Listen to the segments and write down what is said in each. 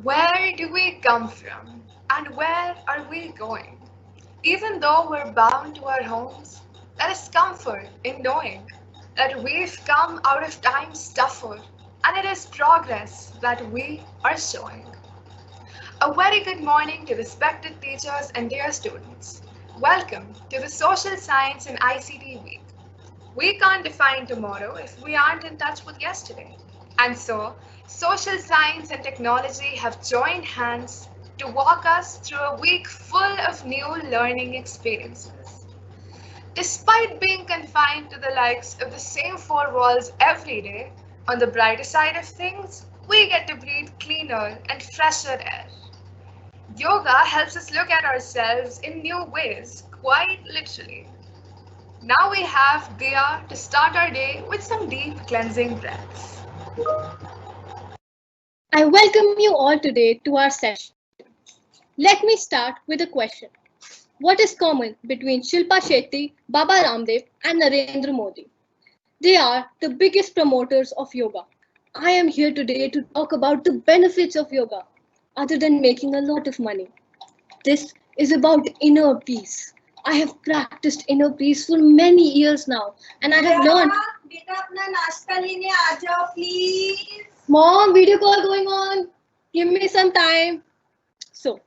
Where do we come from and where are we going? Even though we're bound to our homes, there is comfort in knowing that we've come out of time's tougher and it is progress that we are showing. A very good morning to respected teachers and dear students. Welcome to the Social Science and ICT Week. We can't define tomorrow if we aren't in touch with yesterday. And so, social science and technology have joined hands to walk us through a week full of new learning experiences. Despite being confined to the likes of the same four walls every day, on the brighter side of things, we get to breathe cleaner and fresher air. Yoga helps us look at ourselves in new ways, quite literally. Now we have Dia to start our day with some deep cleansing breaths. I welcome you all today to our session. Let me start with a question. What is common between Shilpa Shetty, Baba Ramdev, and Narendra Modi? They are the biggest promoters of yoga. I am here today to talk about the benefits of yoga, other than making a lot of money. This is about inner peace. I have practiced inner peace for many years now, and I have learned. बेटा अपना नाश्ता लेने आ जाओ please. Mom, video call going on. Give me some time. So,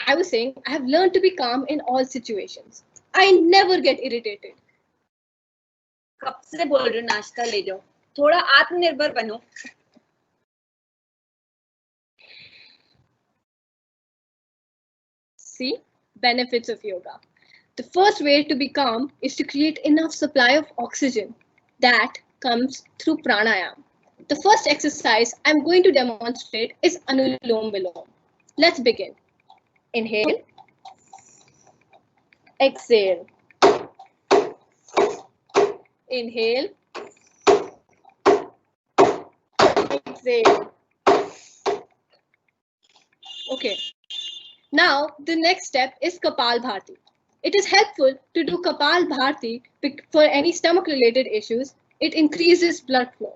I was saying, I have learned to be calm in all situations. I never get irritated. कब से बोल रही हूँ नाश्ता ले जाओ. थोड़ा आत्मनिर्भर बनो. See, benefits of yoga. The first way to be calm is to create enough supply of oxygen. That comes through pranayama. The first exercise I'm going to demonstrate is Anulom Vilom. Let's begin. Inhale. Exhale. Inhale. Exhale. Okay. Now, the next step is Kapal Bharti. It is helpful to do Kapal Bharti for any stomach related issues. It increases blood flow.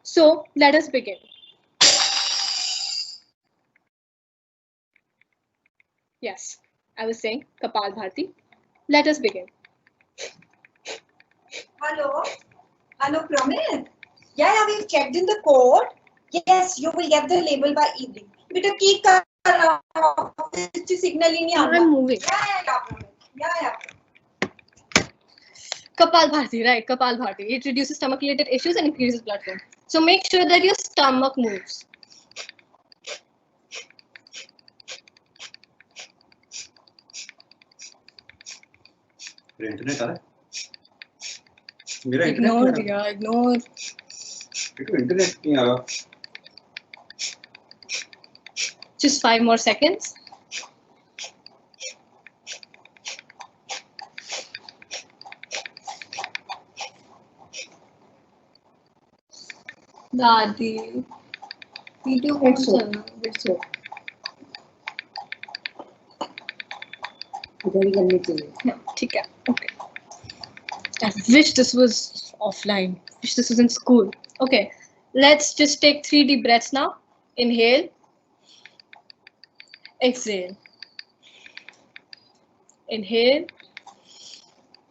So, let us begin. Yes, I was saying Kapal Bharti. Let us begin. Hello, Pramit. Yeah, we've checked in the code. Yes, you will get the label by evening. बेटा की कर रहा हूँ signal ही नहीं आ रहा. I'm moving. Yeah. Kapal Bharti, right? Kapal Bharti. It reduces stomach related issues and increases blood flow. So make sure that your stomach moves. Internet आ रहा है मेरा Ignore, dear, ignore. इंटरनेट नहीं आ रहा. Just 5 more seconds. Dadi, video कौन चलना? इधर ही करनी चाहिए. ठीक है. Okay. I wish this was offline. Wish this was in school. Okay. Let's just take 3 deep breaths now. Inhale. Exhale. Inhale.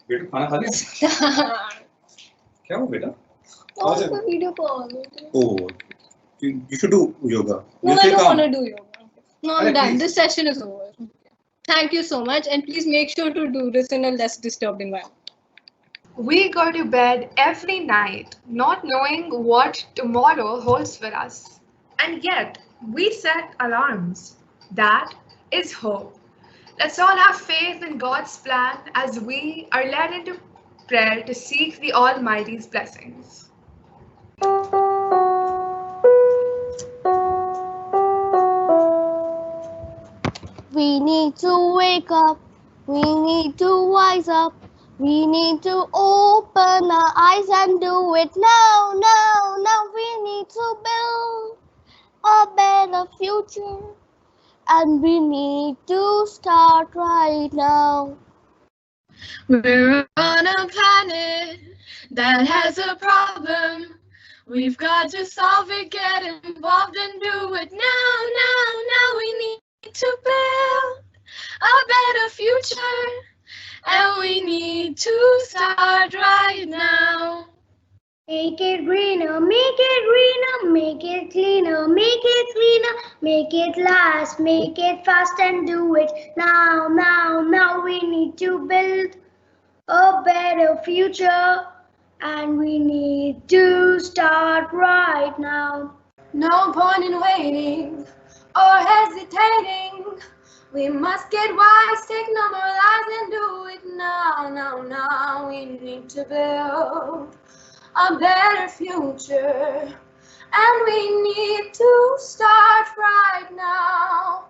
बेटा खाना खा लिया. क्या हुआ बेटा? Oh, the video call. Oh, you should do yoga. No, You I stay don't calm. want to do yoga. No, I'm Alright, done. please. This session is over. Thank you so much, and please make sure to do this in a less disturbed environment. We go to bed every night not knowing what tomorrow holds for us. And yet, we set alarms. That is hope. Let's all have faith in God's plan as we are led into prayer to seek the Almighty's blessings. We need to wake up. We need to wise up. We need to open our eyes and do it now, now, now. We need to build a better future. And we need to start right now. We're on a planet that has a problem. We've got to solve it, get involved and do it now, future, and we need to start right now. Make it greener, make it greener, make it cleaner, make it cleaner, make it last, make it fast and do it now, now, now. We need to build a better future and we need to start right now. No point in waiting or hesitating. We must get wise, take no more lies, and do it now, now, now. We need to build a better future, and we need to start right now.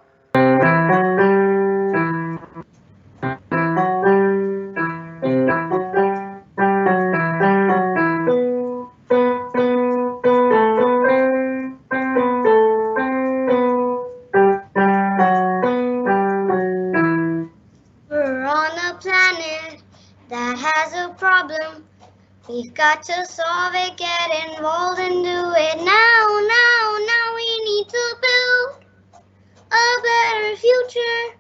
We're on a planet that has a problem. We've got to solve it, get involved and do it now, now, now. We need to build a better future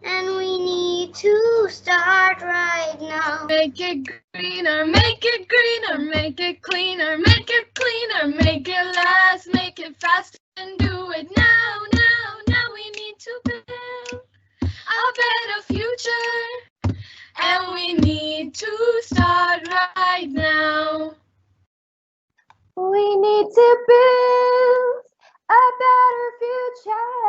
and we need to start right now. Make it greener, make it greener, make it cleaner, make it cleaner, make it last, make it fast, and do it now, now, now. We need to build a better future, and we need to start right now. We need to build a better future,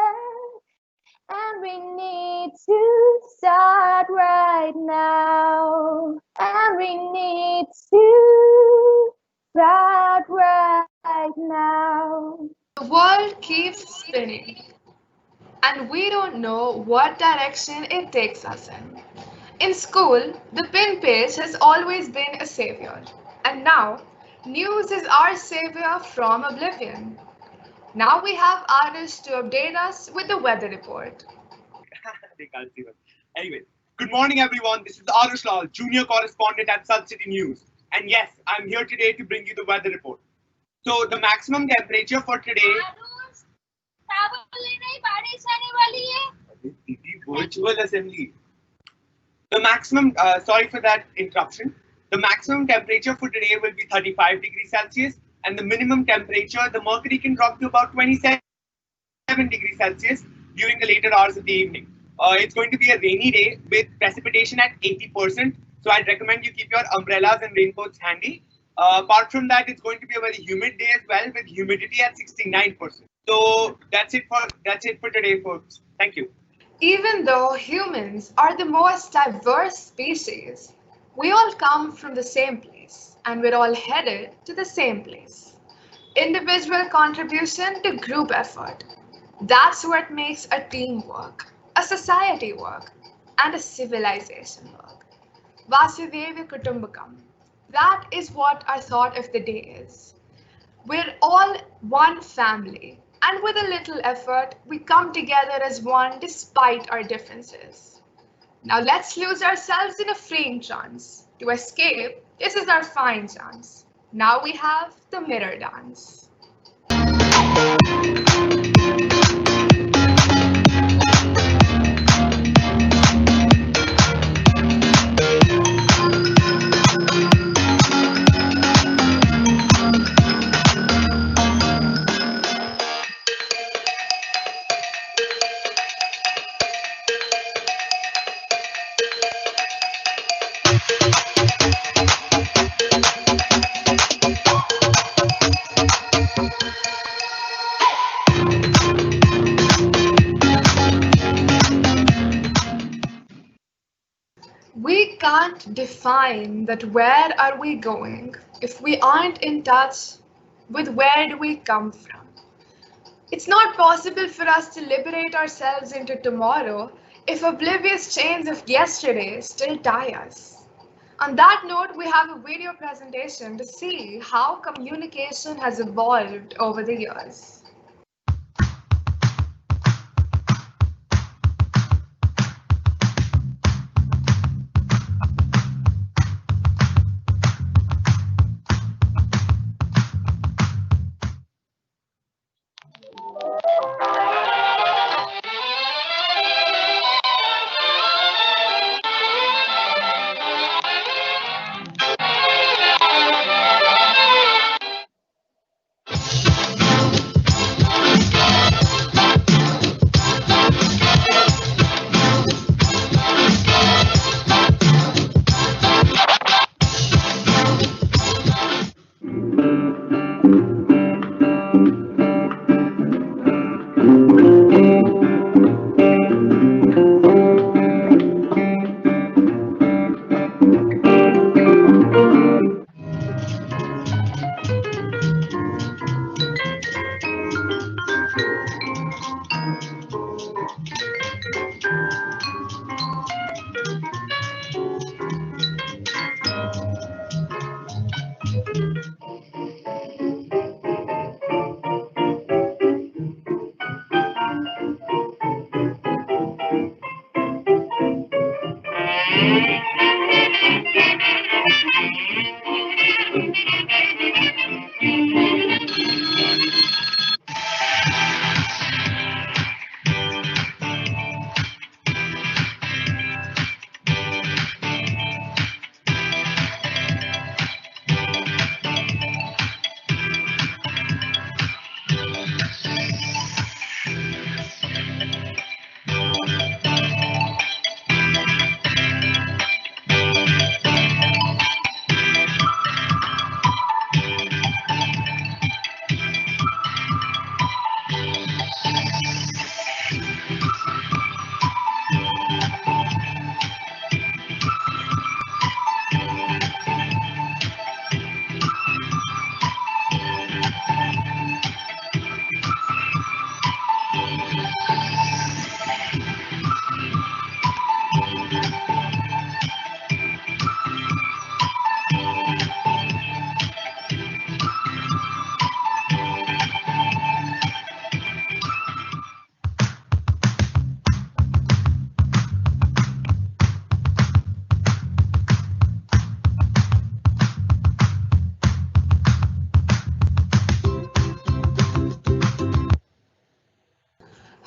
and we need to start right now. And we need to start right now. The world keeps spinning, and we don't know what direction it takes us in. In school, the pin page has always been a savior, and now news is our savior from oblivion. Now we have artists to update us with the weather report. They can't see us. Anyway, good morning everyone. This is Arush Lal, junior correspondent at Sun City News. And yes, I'm here today to bring you the weather report. So the maximum temperature for today. Virtual assembly. The maximum, sorry for that interruption. The maximum temperature for today will be 35 degrees Celsius, and the minimum temperature, the mercury can drop to about 27 degrees Celsius during the later hours of the evening. It's going to be a rainy day with precipitation at 80%, so I'd recommend you keep your umbrellas and raincoats handy. Apart from that, it's going to be a very humid day as well, with humidity at 69%. So that's it for today, folks. Thank you. Even though humans are the most diverse species, we all come from the same place and we're all headed to the same place. Individual contribution to group effort. That's what makes a team work, a society work, and a civilization work. Vasudhaiva Kutumbakam. That is what our thought of the day is. We're all one family, and with a little effort, we come together as one despite our differences. Now let's lose ourselves in a freeing trance. To escape, this is our fine chance. Now we have the mirror dance. We can't define that where are we going if we aren't in touch with where do we come from. It's not possible for us to liberate ourselves into tomorrow if oblivious chains of yesterday still tie us. On that note, we have a video presentation to see how communication has evolved over the years.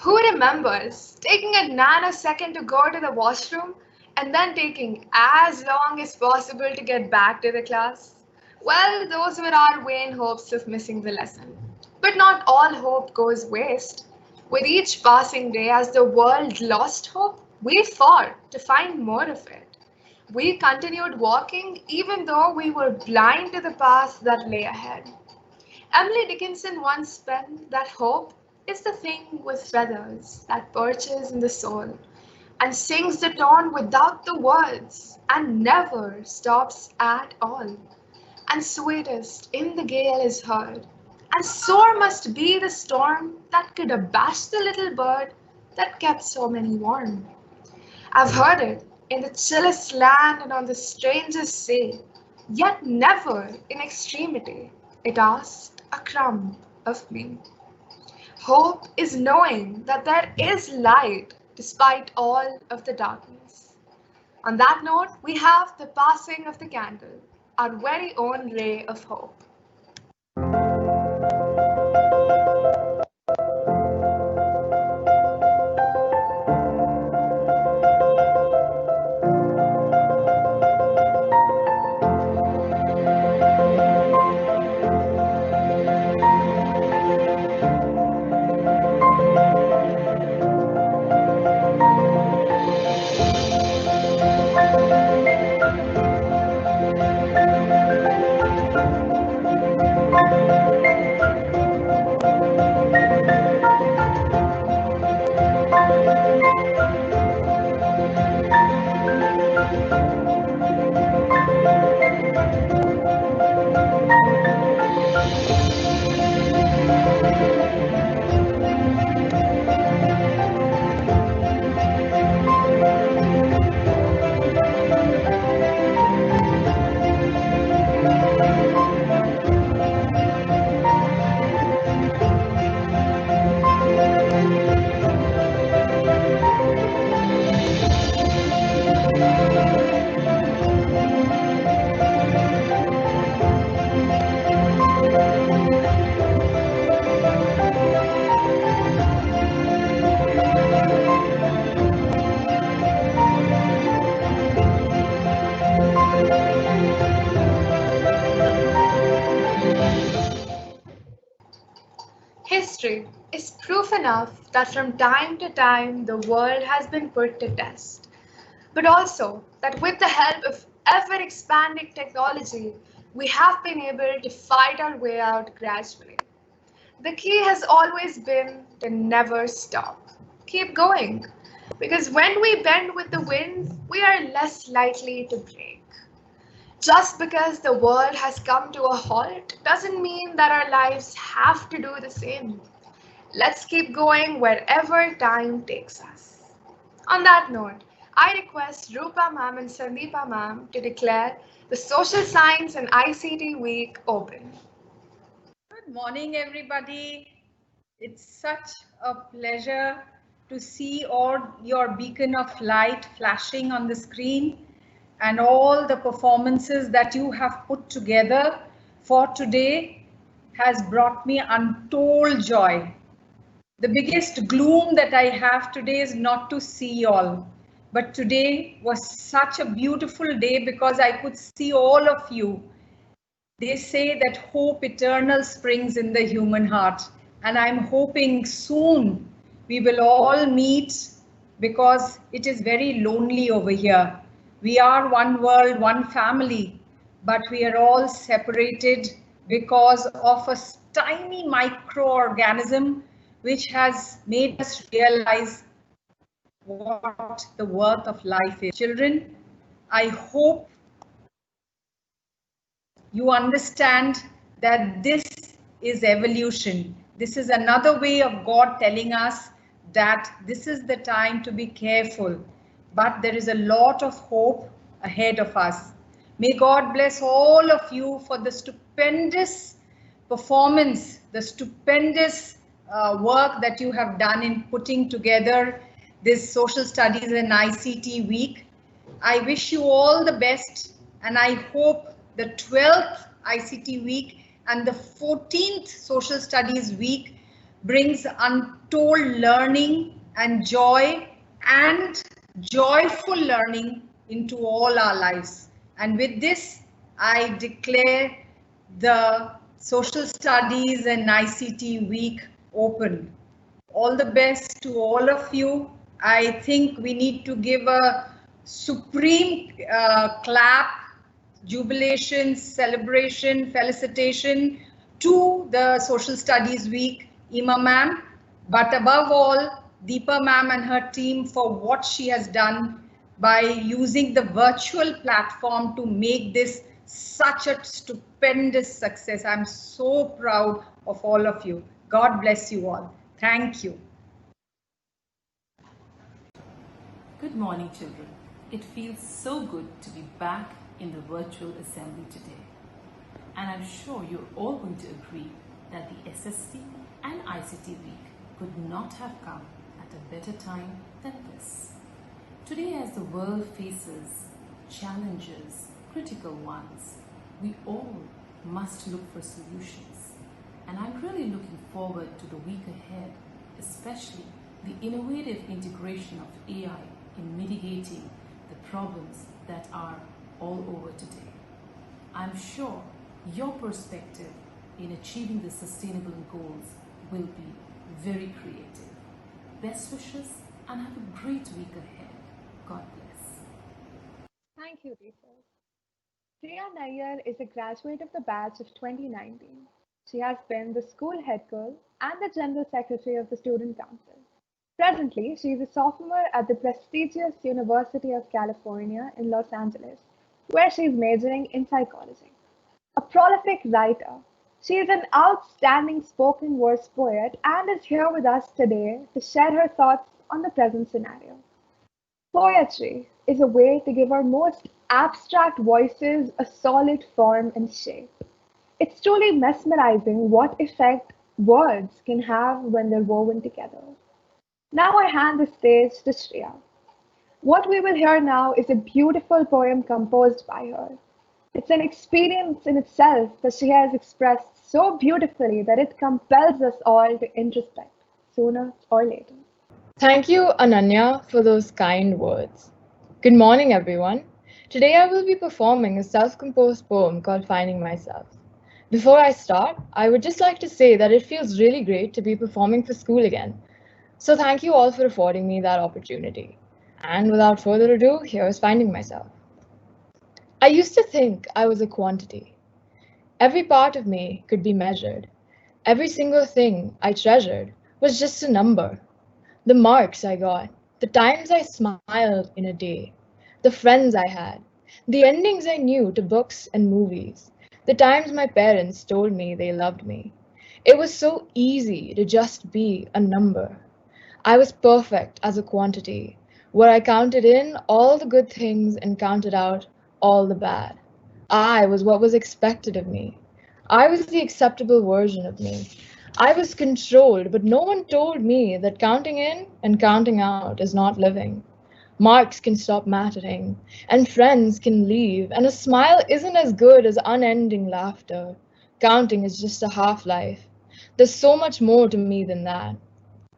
Who remembers taking a nanosecond to go to the washroom and then taking as long as possible to get back to the class? Well, those were our vain hopes of missing the lesson. But not all hope goes waste. With each passing day, as the world lost hope, we fought to find more of it. We continued walking even though we were blind to the path that lay ahead. Emily Dickinson once penned that hope is the thing with feathers that perches in the soul and sings the tone without the words and never stops at all. And sweetest in the gale is heard, and sore must be the storm that could abash the little bird that kept so many warm. I've heard it in the chillest land and on the strangest sea, yet never in extremity it asked a crumb of me. Hope is knowing that there is light despite all of the darkness. On that note, we have the passing of the candle, our very own ray of hope. History is proof enough that from time to time the world has been put to test, but also that with the help of ever expanding technology, we have been able to fight our way out gradually. The key has always been to never stop. Keep going, because when we bend with the wind, we are less likely to break. Just because the world has come to a halt doesn't mean that our lives have to do the same. Let's keep going wherever time takes us. On that note, I request Rupa ma'am and Sandeepa ma'am to declare the Social Science and ICT Week open. Good morning, everybody. It's such a pleasure to see all your beacon of light flashing on the screen and all the performances that you have put together for today has brought me untold joy. The biggest gloom that I have today is not to see you all, but today was such a beautiful day because I could see all of you. They say that hope eternal springs in the human heart, and I'm hoping soon we will all meet because it is very lonely over here. We are one world, one family, but we are all separated because of a tiny microorganism which has made us realize what the worth of life is. Children, I hope you understand that this is evolution. This is another way of God telling us that this is the time to be careful, but there is a lot of hope ahead of us. May God bless all of you for the stupendous performance, the stupendous work that you have done in putting together this Social Studies and ICT week. I wish you all the best, and I hope the 12th ICT week and the 14th Social Studies week brings untold learning and joy and joyful learning into all our lives. And with this, I declare the Social Studies and ICT Week open. All the best to all of you. I think we need to give a supreme clap, jubilation, celebration, felicitation to the Social Studies Week, Ima ma'am, but above all, Deepa ma'am and her team for what she has done by using the virtual platform to make this such a stupendous success. I'm so proud of all of you. God bless you all. Thank you. Good morning, children. It feels so good to be back in the virtual assembly today. And I'm sure you're all going to agree that the SST and ICT week could not have come at a better time than this. Today, as the world faces challenges, critical ones, we all must look for solutions. And I'm really looking forward to the week ahead, especially the innovative integration of AI in mitigating the problems that are all over today. I'm sure your perspective in achieving the sustainable goals will be very creative. Best wishes and have a great week ahead. God bless. Thank you, Deepa. Priya Nayyar is a graduate of the batch of 2019. She has been the school head girl and the general secretary of the student council. Presently, she is a sophomore at the prestigious University of California in Los Angeles, where she is majoring in psychology. A prolific writer, she is an outstanding spoken verse poet and is here with us today to share her thoughts on the present scenario. Poetry is a way to give our most abstract voices a solid form and shape. It's truly mesmerizing what effect words can have when they're woven together. Now I hand the stage to Shreya. What we will hear now is a beautiful poem composed by her. It's an experience in itself that she has expressed so beautifully that it compels us all to introspect, sooner or later. Thank you, Ananya, for those kind words. Good morning, everyone. Today I will be performing a self-composed poem called Finding Myself. Before I start, I would just like to say that it feels really great to be performing for school again. So thank you all for affording me that opportunity. And without further ado, here's Finding Myself. I used to think I was a quantity. Every part of me could be measured. Every single thing I treasured was just a number. The marks I got, the times I smiled in a day, the friends I had, the endings I knew to books and movies, the times my parents told me they loved me. It was so easy to just be a number. I was perfect as a quantity, where I counted in all the good things and counted out all the bad. I was what was expected of me. I was the acceptable version of me. I was controlled, but no one told me that counting in and counting out is not living. Marks can stop mattering, and friends can leave, and a smile isn't as good as unending laughter. Counting is just a half-life. There's so much more to me than that.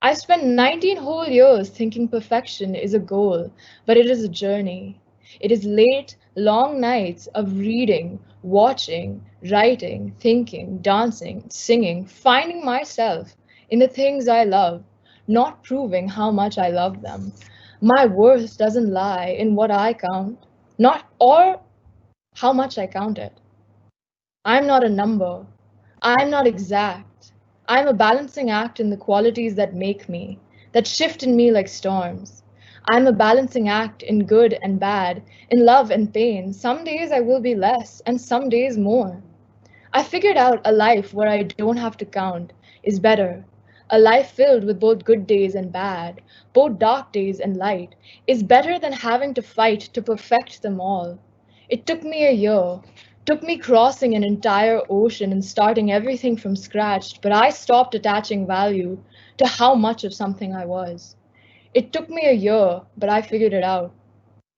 I spent 19 whole years thinking perfection is a goal, but it is a journey. It is late, long nights of reading, watching, writing, thinking, dancing, singing, finding myself in the things I love, not proving how much I love them. My worth doesn't lie in what I count, not or how much I count it. I'm not a number. I'm not exact. I'm a balancing act in the qualities that make me, that shift in me like storms. I'm a balancing act in good and bad, in love and pain. Some days I will be less, and some days more. I figured out a life where I don't have to count is better. A life filled with both good days and bad, both dark days and light, is better than having to fight to perfect them all. It took me a year, took me crossing an entire ocean and starting everything from scratch, but I stopped attaching value to how much of something I was. It took me a year, but I figured it out.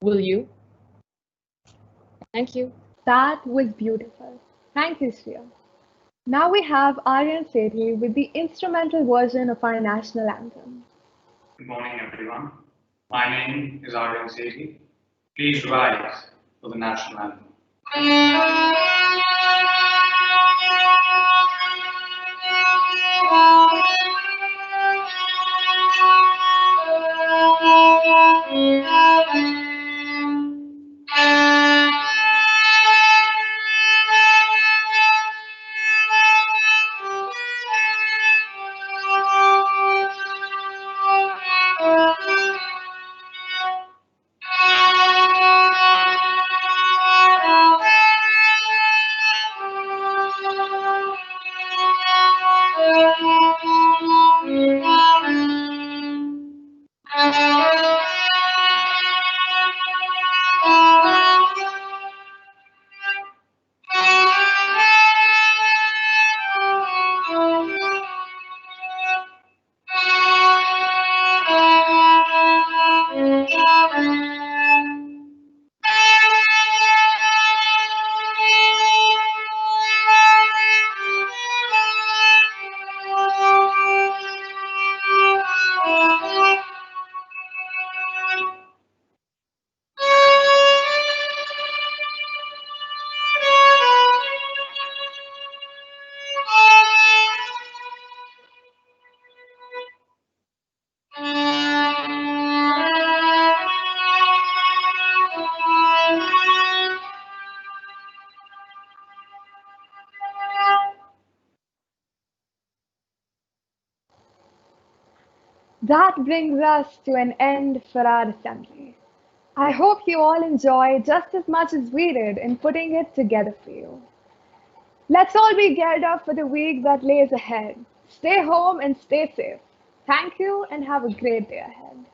Will you? Thank you. That was beautiful. Thank you, Shreya. Now we have Aryan Sethi with the instrumental version of our national anthem. Good morning, everyone. My name is Aryan Sethi. Please rise for the national anthem. That brings us to an end for our assembly. I hope you all enjoy just as much as we did in putting it together for you. Let's all be geared up for the week that lays ahead. Stay home and stay safe. Thank you and have a great day ahead.